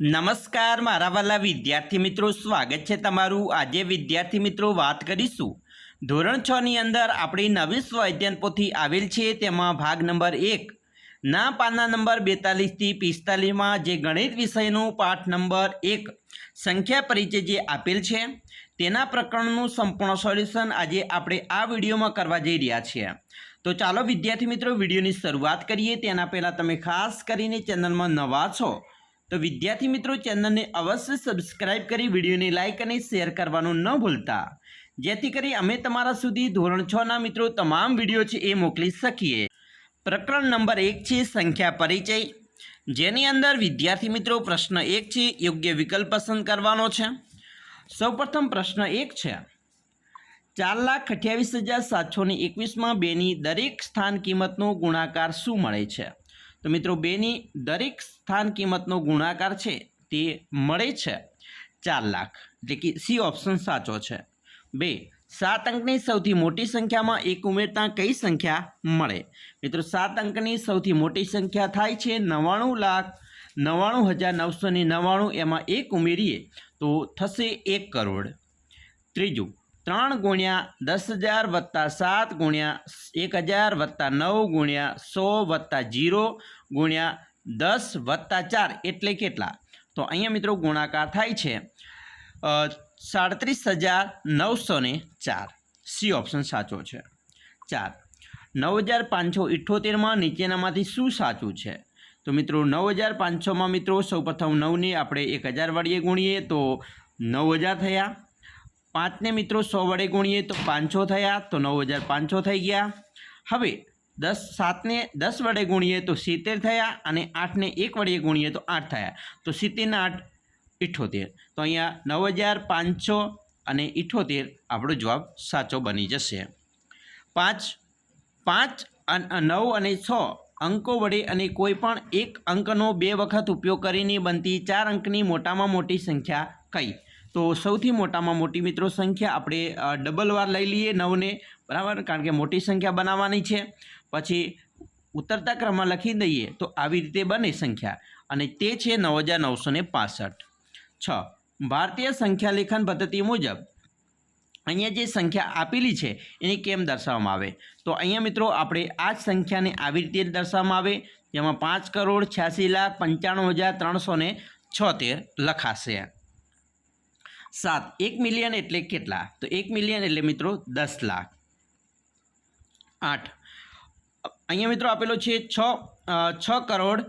નમસ્કાર મારા વાલા વિદ્યાર્થી મિત્રો, સ્વાગત છે તમારું। આજે વિદ્યાર્થી મિત્રો વાત કરીશું ધોરણ 6 ની અંદર આપણી નવી સ્વાધ્યાયન પોથી આવેલ છે તેમાં ભાગ નંબર 1 ના પાના નંબર 42 થી 45 માં જે ગણિત વિષયનો પાઠ નંબર 1 સંખ્યા પરિચય જે આપેલ છે તેના પ્રકરણનું સંપૂર્ણ સોલ્યુશન આજે આપણે આ વિડીયોમાં કરવા જઈ રહ્યા છીએ। તો ચાલો વિદ્યાર્થી મિત્રો વિડીયોની શરૂઆત કરીએ। તેના પહેલાં તમે ખાસ કરીને ચેનલમાં નવા છો तो विद्यार्थी मित्रों चैनल ने अवश्य सब्सक्राइब करी वीडियो ने लाइक और शेयर करवानुं न भूलता, जेथी करी अमे तमारा सुधी धोरण 6 ना मित्रों तमाम वीडियो छे ए मोकली सकीए। प्रकरण नंबर 1 छे संख्या परिचय, जेनी अंदर विद्यार्थी मित्रों प्रश्न 1 छे योग्य विकल्प पसंद करवानो छे। सौप्रथम प्रश्न 1 छे 4,28,721 में बेनी दरेक स्थान किंमतनो गुणाकार शुं मळे छे? तो मित्रों बेनी दरेक स्थान किंमतनो गुणाकार है ते मळे छे 4 लाख, એટલે કે સી ઓપ્શન સાચો છે। 2 7 અંકની સૌથી મોટી સંખ્યામાં એક ઉમેરતા કઈ સંખ્યા મળે? મિત્રો 7 અંકની સૌથી મોટી સંખ્યા થાય છે 99,99,999, એમાં એક ઉમેરીએ તો થશે 1 કરોડ। ત્રીજું 3 ગુણ્યા 10,000 વત્તા 7 ગુણ્યા 1,000 વત્તા 9 ગુણ્યા 100 વત્તા 0 ગુણ્યા 10 વત્તા 4 એટલે કેટલા? તો અહીંયા મિત્રો ગુણાકાર થાય છે 37,904, સી ઓપ્શન સાચો છે। 4 9,578 માં નીચેનામાંથી શું સાચું છે? તો મિત્રો 9,500 માં મિત્રો સૌપ્રથમ 9 ને આપણે 1,000 વડે ગુણીએ તો 9,000 થયા। 5 ने मित्रों 100 वडे गुणीए तो 500 थया, तो 9,500 थई गया। हवे 7 ने 10 वडे गुणीए तो 70 थया अने 8 ने 1 वडे गुणीए तो 8 थया, तो 70 ने 8 78, तो अहींया 9,500 अने 78 आपणो जवाब साचो बनी जशे। 5 9 अने 6 अंको वडे अने कोईपण एक अंकनो 2 वखत उपयोग करीने बनती 4 अंकनी मोटामां मोटी संख्या कई? तो सौथी मोटामां मोटी मित्रों संख्या आपणे डबल वार लई लीए 9 ने, बराबर, कारण के मोटी संख्या बनावानी छे। पछी उतरता क्रम में लखी दईए तो आवी रीते बने संख्या अने ते छे 9,965। 6 भारतीय संख्या लेखन पद्धति मुजब अहींया जे संख्या आपेली छे एने केम दर्शाववामां आवे? तो अहींया मित्रों आपणे आ संख्याने आवी रीते दर्शाववामां आवे, जेमां 5,86,95,376 लखाशे। 7 1 मिलियन एटले केटला? तो 1 मिलियन एटले मित्रों 10 लाख। 8 अहींया मित्रों आपेलो छे 6 करोड़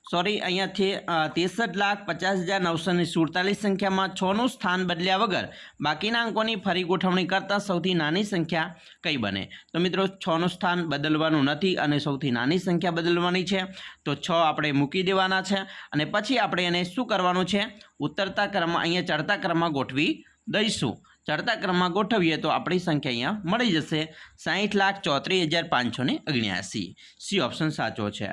सॉरी अहींया छे 63,50,947 संख्या में 6 स्थान बदल्या वगर बाकीना अंकोनी फरी गोठवणी करता सौथी नानी संख्या कई बने? तो मित्रों 6 स्थान बदलवानुं नथी अने सौथी नानी संख्या बदलवानी छे, तो 6 आपणे मूकी देवाना छे अने पछी आपणे एने शुं करवानुं छे? उतरता क्रम अहींया चढ़ता क्रम में गोठवी दईशुं। चढ़ता क्रम में गोठवीए तो आपणी संख्या अहींया मळी जशे 60,34,579, सी ऑप्शन साचो छे।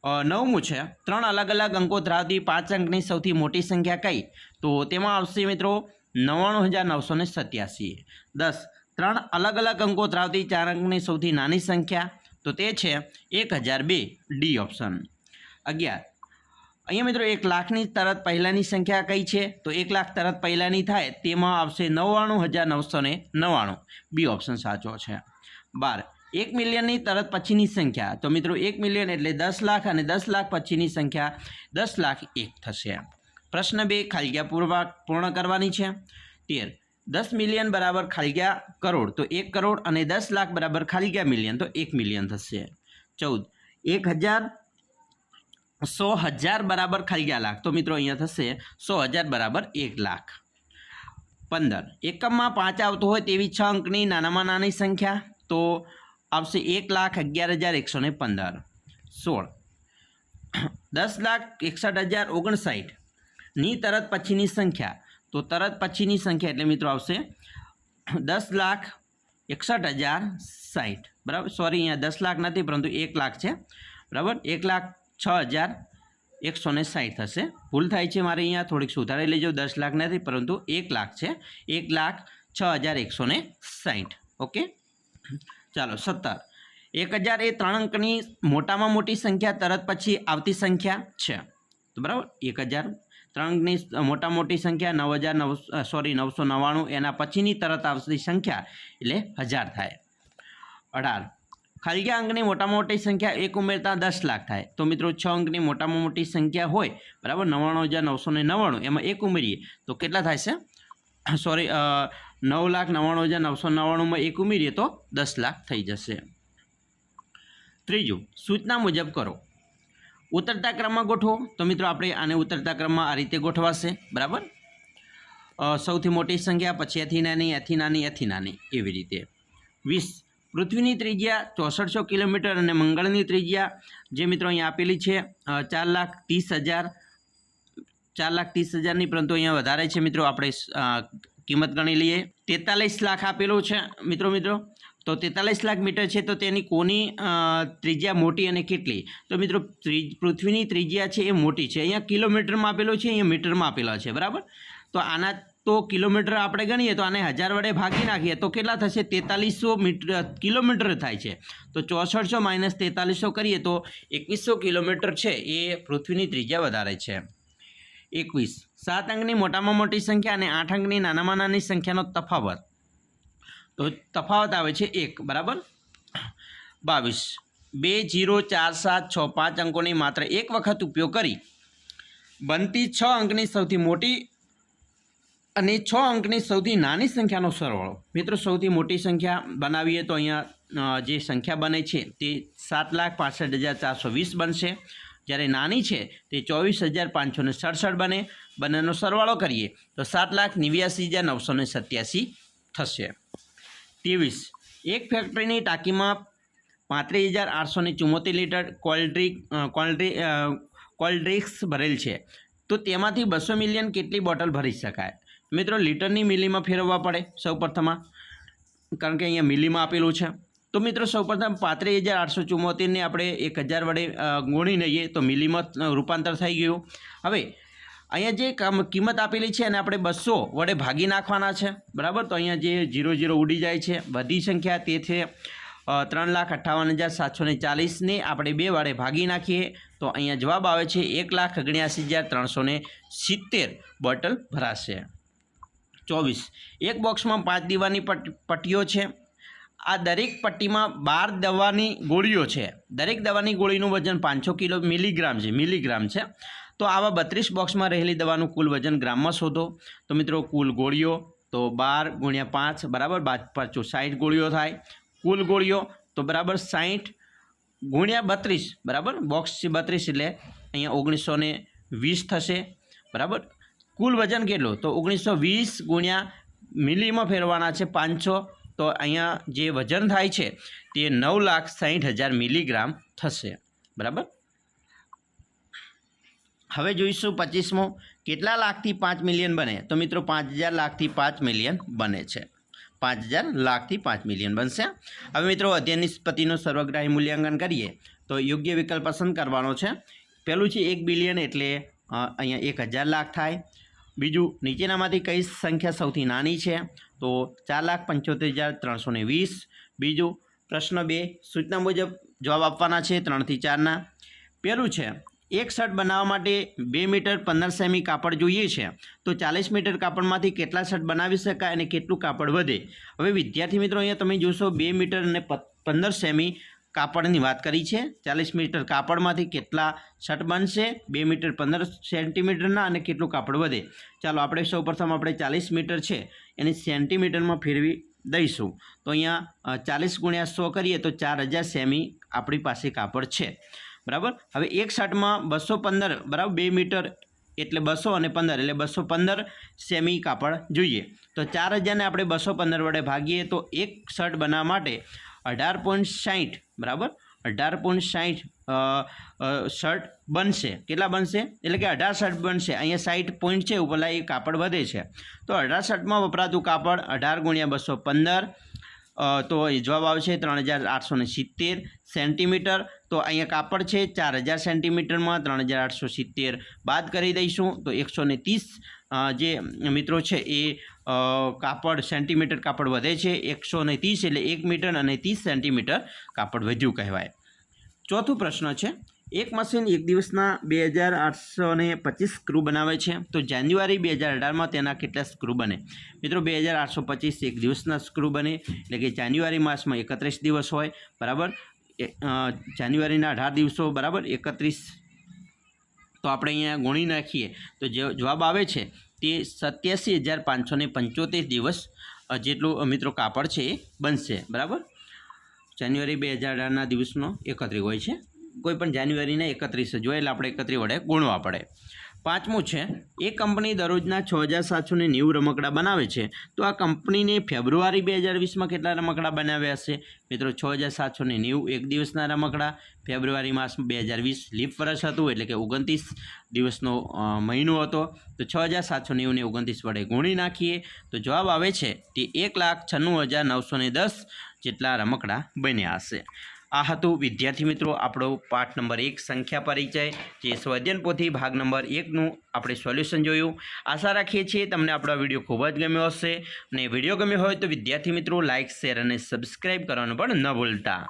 9मुं छे 3 अलग अलग अंको धरावती 5 अंकनी सौथी मोटी संख्या कई? तो तेमां आवशे मित्रों 99,987। 10 3 अलग अलग अंको धरावती 4 अंकनी सौथी नानी संख्या? तो ते छे 1,002, डी ऑप्शन। 11 अहींया मित्रों 1 लाखनी तरत पहलानी संख्या कई छे? तो 1 लाख तरत पहलानी थाय तेमां आवशे 99,999, बी ऑप्शन साचो छे। 12 1 मिलियननी तरत पछीनी संख्या? तो मित्रों 1 मिलियन एटले 10 लाख अने 10 लाख पछीनी संख्या 10,01,000 थशे। प्रश्न 2 खालीजग्या पूर्ण करवानी छे। 13 10 मिलियन बराबर खालीजग्या करोड़, तो 1 करोड़ अने 10 लाख बराबर खालीजग्या मिलियन, तो 1 मिलियन थशे। 14 1,000 100,000 बराबर खालीजग्या लाख, तो मित्रों अहींया थशे 100,000 बराबर 1 लाख। 15 एकम में 5 आवतो होय तेवी 6 अंकनी नानामां नानी संख्या? तो आवशे 1,11,115। 16 10,61,059 नी तरत पछीनी संख्या? तो तरत पछीनी संख्या एटले मित्रों आवशे 10,61,060, बराबर, सॉरी अहींया 10 लाख नहीं परंतु 1 लाख है, बराबर, 1,06,160 थशे। भूल थाय छे मारे अहींया थोड़ीक सुधारी लेजो, 10 लाख नहीं परंतु 1 लाख है, 1,06,160। ओके, चलो 17 1000 ए 3 अंकनी मोटामां मोटी संख्या तरत पछी आवती संख्या छे? તો બરાબર 1000 3 અંકની મોટા મોટી સંખ્યા 999 એના પછીની તરત આવતી સંખ્યા એટલે 1000 થાય. 18 ખાલી અંકની મોટામાં મોટી સંખ્યા એક ઉમેરતા 10 લાખ થાય. તો મિત્રો 6 અંકની મોટામાં મોટી સંખ્યા હોય બરાબર 99,999 એમાં એક ઉમેરીએ તો કેટલા થાય છે? 9,99,999માં એક ઉમેરીએ તો 10 લાખ થઈ જશે. ત્રીજું, સૂચના મુજબ કરો. ઉતરતા ક્રમમાં ગોઠવો. તો મિત્રો આપણે આને ઉતરતા ક્રમમાં આ રીતે ગોઠવાશે બરાબર. સૌથી મોટી સંખ્યા પછી એથી નાની એવી રીતે. 20 પૃથ્વીની ત્રિજ્યા 6400 કિલોમીટર અને મંગળની ત્રિજ્યા જે મિત્રો અહીંયા આપેલી છે 4,30,000ની, પરંતુ અહીંયા વધારે છે મિત્રો. આપણે કિંમત ગણી લઈએ. 43 લાખ આપેલું છે મિત્રો. તો 43 લાખ મીટર છે, તો તેની કોની ત્રિજ્યા મોટી અને કેટલી? તો મિત્રો પૃથ્વીની ત્રિજ્યા છે એ મોટી છે. અહીંયા કિલોમીટરમાં આપેલો છે, અહીંયા મીટરમાં આપેલા છે બરાબર. તો આના તો કિલોમીટર આપણે ગણીએ તો આને 1000 વડે ભાગી નાખીએ તો કેટલા થશે? 4300 કિલોમીટર થાય છે. તો 6400 - 4300 કરીએ તો 2100 કિલોમીટર છે એ પૃથ્વીની ત્રિજ્યા વધારે છે. 21 7 અંકની મોટામાં મોટી સંખ્યા અને 8 અંકની નાનામાં નાની સંખ્યાનો તફાવત. તો તફાવત આવે છે 1 બરાબર. 22 2 0 4 7 6 5 અંકોની માત્ર એક વખત ઉપયોગ કરી બનતી 6 અંકની સૌથી મોટી અને 6 અંકની સૌથી નાની સંખ્યાનો સરવાળો. મિત્રો સૌથી મોટી સંખ્યા બનાવીએ તો અહીંયા જે સંખ્યા બને છે તે 7,65,420 બનશે. જ્યારે નાની છે તે 24,567 બને. બંનેનો સરવાળો કરીએ તો 7,89,987 થશે. 23 એક ફેક્ટરીની ટાંકીમાં 35,874 લીટર કોલ્ડ ડ્રિંક્સ ભરેલ છે. તો તેમાંથી 200 મિલિયન કેટલી બોટલ ભરી શકાય? મિત્રો લીટરની મિલીમાં ફેરવવા પડે સૌપ્રથમમાં, કારણ કે અહીંયા મિલીમાં આપેલું છે. તો મિત્રો સૌપ્રથમ 35,874ને આપણે 1000 વડે ગુણી લઈએ તો મિલીમાં રૂપાંતર થઈ ગયું. હવે અહીંયા જે કિંમત આપેલી છે એને આપણે 200 વડે ભાગી નાખવાના છે બરાબર. તો અહીંયા જે 00 ઉડી જાય છે. બધી સંખ્યા તે છે 3,58,740ને આપણે 2 વડે ભાગી નાખીએ તો અહીંયા જવાબ આવે છે 1,79,370 બોટલ ભરાશે. 24 એક બોક્સમાં 5 દીવાની પટ્ટીઓ છે. આ દરેક પટ્ટીમાં 12 દવાની ગોળીઓ છે. દરેક દવાની ગોળીનું વજન 500 મિલીગ્રામ છે. તો આવા 32 બોક્સમાં રહેલી દવાનું કુલ વજન ગ્રામમાં શોધો. તો મિત્રો કુલ ગોળીઓ તો 12 × 5 બરાબર 60 ગોળીઓ થાય. કુલ ગોળીઓ તો બરાબર 60 × 32 બરાબર. બોક્સ છે 32 એટલે અહીંયા 1920 થશે બરાબર. કુલ વજન કેટલું? તો 1920 × મિલીમાં ફેરવાના છે 500. તો અહીંયા જે વજન થાય છે તે 9,60,000 મિલીગ્રામ થશે બરાબર. હવે જોઈશું 25મો. કેટલા લાખથી 5 મિલિયન બને? તો મિત્રો 5,000 લાખથી 5 મિલિયન બને છે. 5,000 લાખથી 5 મિલિયન બનશે. હવે મિત્રો અધ્યયન નિષ્પત્તિનું સર્વગ્રાહી મૂલ્યાંકન કરીએ તો યોગ્ય વિકલ્પ પસંદ કરવાનો છે. પહેલું છે 1 બિલિયન એટલે અહીંયા 1,000 લાખ થાય. બીજું નીચેનામાંથી કઈ સંખ્યા સૌથી નાની છે? તો 4,75,320. બીજું પ્રશ્ન 2 સૂચના મુજબ જવાબ આપવાના છે 3 થી 4ના. પહેલું છે એક શર્ટ બનાવવા માટે 2 મીટર 15 સેમી કાપડ જોઈએ છે. તો 40 મીટર કાપડમાંથી કેટલા શર્ટ બનાવી શકાય અને કેટલું કાપડ વધે? હવે વિદ્યાર્થી મિત્રો અહીંયા તમે જોશો 2 મીટર અને 15 સેમી કાપડની વાત કરી છે. 40 મીટર કાપડમાંથી કેટલા શર્ટ બનશે? 2 મીટર 15 સેન્ટીમીટરના અને કેટલું કાપડ વધે? ચાલો આપણે સૌપ્રથમ આપણે 40 મીટર છે એને સેન્ટીમીટરમાં ફેરવી દઈશું. તો અહીંયા 40 × 100 કરીએ તો 4,000 સેમી આપણી પાસે કાપડ છે બરાબર. હવે એક શર્ટમાં 215 બરાબર 2 મીટર એટલે 200 અને 15 એટલે 215 સેમી કાપડ જોઈએ. તો 4,000ને આપણે 215 વડે ભાગીએ તો એક શર્ટ બનાવવા માટે 18.60 બરાબર 18.60 શર્ટ બનશે. કેટલા બનશે? એટલે કે 18 શર્ટ બનશે. અહીંયા 60 પોઈન્ટ છે ઉપરલા એ કાપડ વધે છે. તો 18 શર્ટમાં વપરાતું કાપડ 18 × 215 તો એ જવાબ આવશે 3,870 સેન્ટીમીટર. તો અહીંયા કાપડ છે 4,000 સેન્ટીમીટરમાં 3,870 બાદ કરી દઈશું તો 130 જે મિત્રો છે એ કાપડ સેન્ટીમીટર કાપડ વધે છે. 130 એટલે 1 મીટર અને 30 સેન્ટીમીટર કાપડ વધ્યું કહેવાય. ચોથું પ્રશ્ન છે એક મશીન એક દિવસના 2825 સ્ક્રૂ બનાવે છે. તો જાન્યુઆરી 2018માં તેના કેટલા સ્ક્રૂ બને? મિત્રો 2825 એક દિવસના સ્ક્રૂ બને, એટલે કે જાન્યુઆરી માસમાં 31 દિવસ હોય, બરાબર. જાન્યુઆરીના 18 દિવસો, બરાબર, 31. તો આપણે અહીંયા ગુણી નાખીએ તો જે જવાબ આવે છે તે 87,575 દિવસ જેટલું મિત્રો કાપડ છે એ બનશે, બરાબર. જાન્યુઆરી 2018ના દિવસનો 31 હોય છે, કોઈ પણ જાન્યુઆરીના 31 જ હોય, એટલે આપણે 31 વડે ગુણવા પડે. પાંચમું છે, એક કંપની દરરોજના 6,790 રમકડા બનાવે છે, તો આ કંપનીને ફેબ્રુઆરી 2020માં કેટલા રમકડા બનાવ્યા હશે? મિત્રો 6,790 એક દિવસના રમકડા. ફેબ્રુઆરી માસ 2020 લીપ વર્ષ હતું, એટલે કે 29 દિવસનો મહિનો હતો. તો 6,790 ને 29 વડે ગુણી નાખીએ તો જવાબ આવે છે તે 1,96,910 જેટલા રમકડા બન્યા હશે. આ હતું વિદ્યાર્થી મિત્રો આપણો પાઠ નંબર 1 સંખ્યા પરિચય, જે સ્વાધ્યાયન પોથી ભાગ નંબર 1નું આપણે સોલ્યુશન જોયું. આશા રાખીએ છીએ તમને આપણો વિડીયો ખૂબ જ ગમ્યો હશે, અને વિડીયો ગમ્યો હોય તો વિદ્યાર્થી મિત્રો લાઇક, શેર અને સબસ્ક્રાઈબ કરવાનું પણ ન ભૂલતા.